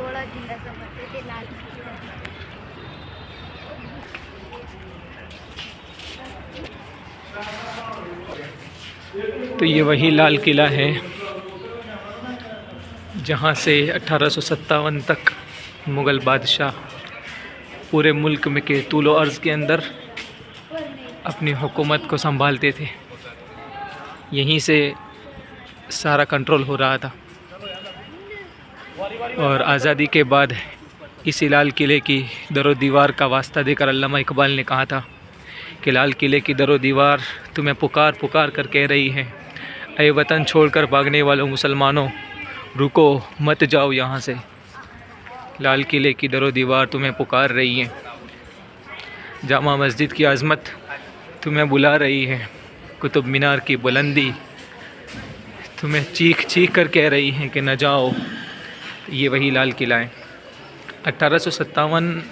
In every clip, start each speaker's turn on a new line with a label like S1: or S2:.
S1: पित्तोड़ा किला समझते थे, लाल किला।
S2: तो ये वही लाल किला है जहाँ से 1857 तक मुग़ल बादशाह पूरे मुल्क में के तूलो अर्ज़ के अंदर अपनी हुकूमत को संभालते थे। यहीं से सारा कंट्रोल हो रहा था। और आज़ादी के बाद इसी लाल किले की दरो दीवार का वास्ता देकर अल्लामा इकबाल ने कहा था कि लाल किले की दरो दीवार तुम्हें पुकार पुकार कर कह रही है, ऐ वतन छोड़कर भागने वालों मुसलमानों, रुको मत जाओ यहाँ से। लाल किले की दरो दीवार तुम्हें पुकार रही है, जामा मस्जिद की आज़मत तुम्हें बुला रही है, कुतुब मीनार की बुलंदी तुम्हें चीख चीख कर कह रही है कि न जाओ। ये वही लाल किला है। 1857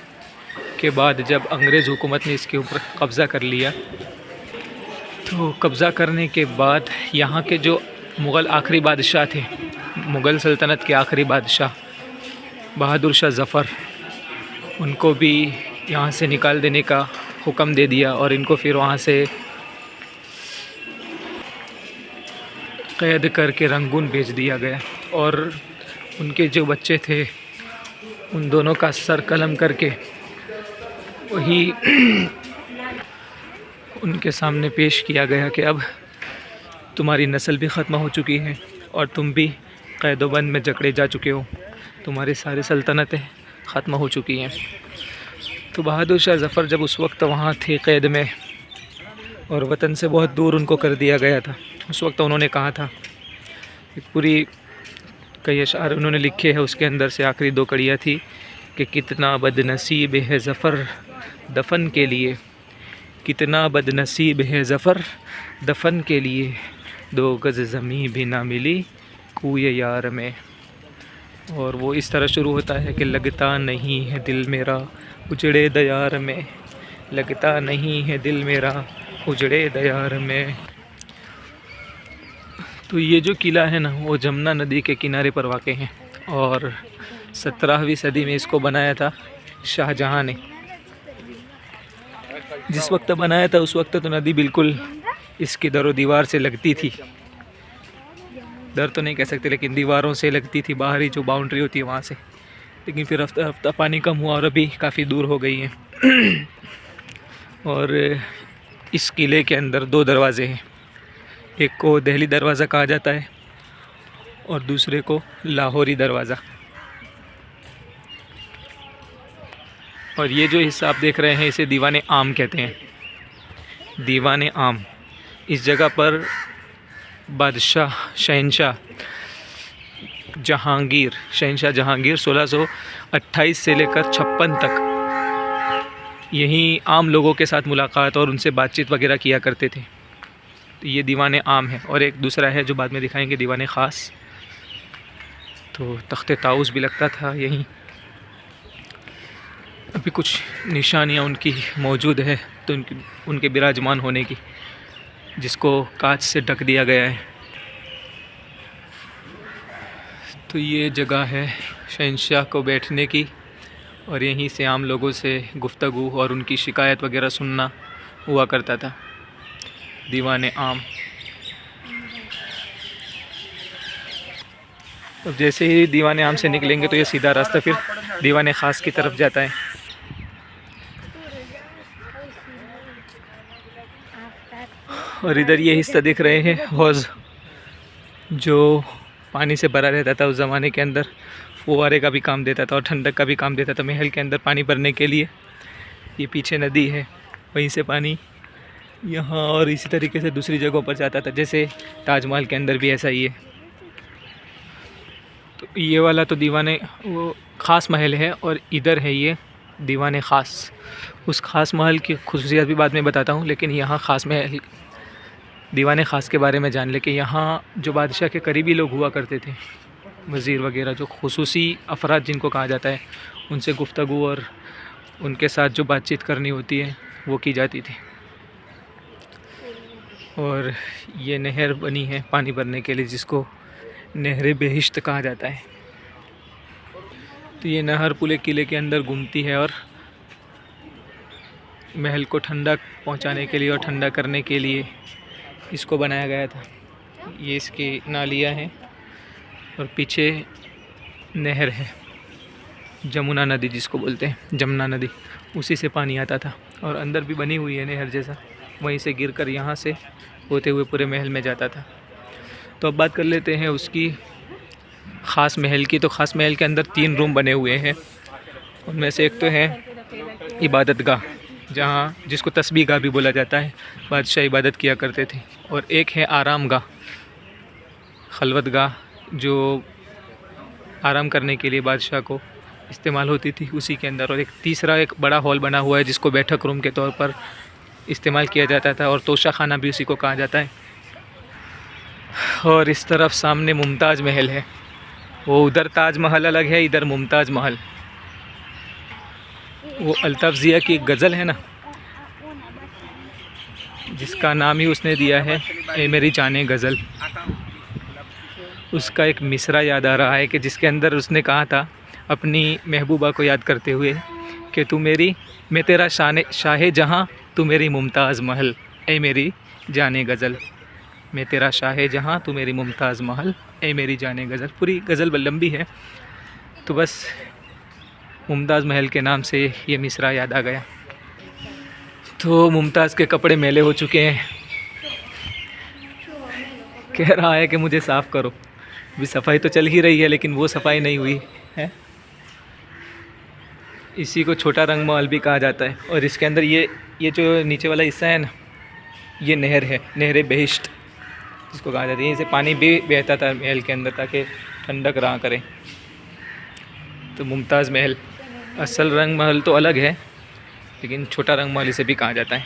S2: के बाद जब अंग्रेज़ हुकूमत ने इसके ऊपर कब्ज़ा कर लिया, तो कब्ज़ा करने के बाद यहाँ के जो मुग़ल आखिरी बादशाह थे, मुग़ल सल्तनत के आखिरी बादशाह बहादुर शाह ज़फ़र, उनको भी यहाँ से निकाल देने का हुक्म दे दिया और इनको फिर वहाँ से क़ैद करके रंगून भेज दिया गया। और उनके जो बच्चे थे उन दोनों का सर कलम करके वही उनके सामने पेश किया गया कि अब तुम्हारी नस्ल भी ख़त्म हो चुकी है और तुम भी क़ैदोबंद में जकड़े जा चुके हो, तुम्हारी सारी सल्तनतें ख़त्म हो चुकी हैं। तो बहादुर शाह ज़फ़र जब उस वक्त वहाँ थे क़ैद में और वतन से बहुत दूर उनको कर दिया गया था, उस वक्त उन्होंने कहा था, एक पूरी कई अशार उन्होंने लिखे हैं, उसके अंदर से आखिरी दो कड़ियाँ थी कि कितना बदनसीब है ज़फ़र दफन के लिए, कितना बदनसीब है ज़फ़र दफन के लिए, 2 गज़ ज़मीं भी ना मिली कूए यार में। और वो इस तरह शुरू होता है कि लगता नहीं है दिल मेरा उजड़े दयार में, लगता नहीं है दिल मेरा उजड़े दयार में। तो ये जो किला है ना, वो जमुना नदी के किनारे पर वाक़ है और 17वीं सदी में इसको बनाया था शाहजहाँ ने। जिस वक्त बनाया था उस वक्त तो नदी बिल्कुल इसकी दरो दीवार से लगती थी, दर तो नहीं कह सकते लेकिन दीवारों से लगती थी, बाहरी जो बाउंड्री होती है वहाँ से। लेकिन फिर हफ्ता हफ्ता पानी कम हुआ और अभी काफ़ी दूर हो गई है। और इस किले के अंदर 2 दरवाज़े हैं, एक को दिल्ली दरवाज़ा कहा जाता है और दूसरे को लाहौरी दरवाज़ा। और ये जो हिस्सा आप देख रहे हैं इसे दीवाने आम कहते हैं। दीवाने आम, इस जगह पर बादशाह शहंशाह जहांगीर 1628 से लेकर 56 तक यहीं आम लोगों के साथ मुलाकात और उनसे बातचीत वगैरह किया करते थे। तो ये दीवाने आम है। और एक दूसरा है जो बाद में दिखाएंगे, दीवाने ख़ास। तो तख्ते ताऊस भी लगता था यहीं। अभी कुछ निशानियाँ उनकी मौजूद है तो उनके विराजमान होने की, जिसको कांच से ढक दिया गया है। तो ये जगह है शहंशाह को बैठने की और यहीं से आम लोगों से गुफ्तगू और उनकी शिकायत वगैरह सुनना हुआ करता था। दीवाने आम। अब जैसे ही दीवाने आम से निकलेंगे तो ये सीधा रास्ता फिर दीवाने ख़ास की तरफ जाता है। और इधर ये हिस्सा दिख रहे हैं हौज़, जो पानी से भरा रहता था उस ज़माने के अंदर, फुवारे का भी काम देता था और ठंडक का भी काम देता था महल के अंदर पानी भरने के लिए। ये पीछे नदी है, वहीं से पानी यहाँ और इसी तरीके से दूसरी जगहों पर जाता था, जैसे ताजमहल के अंदर भी ऐसा ही है। तो ये वाला तो दीवाने वो ख़ास महल है और इधर है ये दीवाने ख़ास। उस ख़ास महल की खुसूसियत भी बाद में बताता हूँ, लेकिन यहाँ ख़ास महल दीवाने ख़ास के बारे में जान ले कि यहाँ जो बादशाह के करीबी लोग हुआ करते थे, वज़ीर वगैरह, जो खुसूसी अफराद जिनको कहा जाता है, उनसे गुफ्तगू और उनके साथ जो बातचीत करनी होती है वो की जाती थी। और ये नहर बनी है पानी भरने के लिए, जिसको नहर बेहिश्त कहा जाता है। तो ये नहर पूरे किले के अंदर घूमती है और महल को ठंडा पहुंचाने के लिए और ठंडा करने के लिए इसको बनाया गया था। ये इसकी नालियाँ हैं और पीछे नहर है, जमुना नदी जिसको बोलते हैं, जमुना नदी, उसी से पानी आता था। और अंदर भी बनी हुई है नहर जैसा, वहीं से गिरकर यहाँ से होते हुए पूरे महल में जाता था। तो अब बात कर लेते हैं उसकी ख़ास महल की। तो ख़ास महल के अंदर 3 रूम बने हुए हैं। उनमें से एक तो है इबादत गाह, जहाँ जिसको तस्बीह गाह भी बोला जाता है, बादशाह इबादत किया करते थे। और एक है आराम गाह, खलवत गाह, जो आराम करने के लिए बादशाह को इस्तेमाल होती थी उसी के अंदर। और एक तीसरा एक बड़ा हॉल बना हुआ है जिसको बैठक रूम के तौर पर इस्तेमाल किया जाता था, और तोशा खाना भी उसी को कहा जाता है। और इस तरफ सामने मुमताज़ महल है, वो उधर ताज महल अलग है, इधर मुमताज़ महल। वो अल्ताफ़ ज़िया की एक गज़ल है ना, जिसका नाम ही उसने दिया है ए मेरी जाने गज़ल, उसका एक मिसरा याद आ रहा है कि जिसके अंदर उसने कहा था अपनी महबूबा को याद करते हुए कि तू मेरी, मैं तेरा शाह जहाँ, तू मेरी मुमताज़ महल, ए मेरी जाने गज़ल, मैं तेरा शाह जहाँ, तू मेरी मुमताज़ महल, ए मेरी जाने गज़ल। पूरी गज़ल लंबी है, तो बस मुमताज़ महल के नाम से ये मिसरा याद आ गया। तो मुमताज़ के कपड़े मैले हो चुके हैं, कह रहा है कि मुझे साफ़ करो। अभी सफाई तो चल ही रही है, लेकिन वो सफाई नहीं हुई है। इसी को छोटा रंग महल भी कहा जाता है। और इसके अंदर ये जो नीचे वाला हिस्सा है ना, ये नहर है, नहर बहिश्त जिसको कहा जाता है। यहीं से पानी भी बहता था महल के अंदर ताकि ठंडक रहा करे। तो मुमताज़ महल, असल रंग महल तो अलग है, लेकिन छोटा रंग महल इसे भी कहा जाता है।